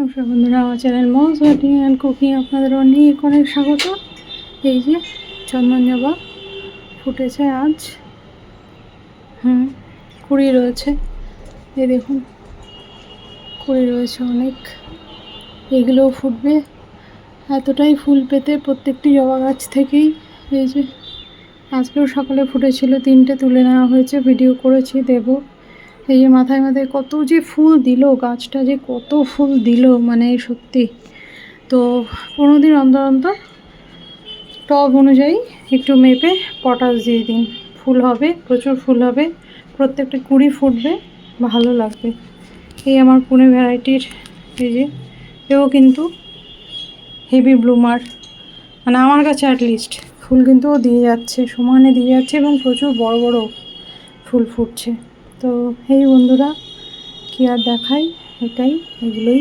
নমস্কার বন্ধুরা, আমার channel moms gardening and cooking আপনাদের অনেক অনেক স্বাগত। এই যে চন্দন জবা ফুটেছে আজ, কুড়ি রয়েছে, এই দেখুন কুড়ি রয়েছে অনেক। এগুলোও ফুটবে, এতটাই ফুল পেতে প্রত্যেকটি জবা গাছ থেকেই। এই যে আজকেও সকালে ফুটেছিল, 3টে তুলে নেওয়া হয়েছে, ভিডিও করেছি, দেব। এই যে মাথায় মাথায় কত যে ফুল দিল, গাছটা যে কত ফুল দিল, মানে সত্যি। তো 15 দিন অন্তর অন্তর টব অনুযায়ী একটু মেপে পটাশ দিয়ে দিন, ফুল হবে, প্রচুর ফুল হবে, প্রত্যেকটা কুড়ি ফুটবে, ভালো লাগবে। এই আমার পুনে ভ্যারাইটির, এই যে এও কিন্তু হেভি ব্লুমার, মানে আমার কাছে অ্যাটলিস্ট ফুল কিন্তু ও দিয়ে যাচ্ছে, সমানে দিয়ে যাচ্ছে এবং প্রচুর বড় বড় ফুল ফুটছে। তো এই বন্ধুরা, কি আর দেখাই, এটাই, এগুলোই।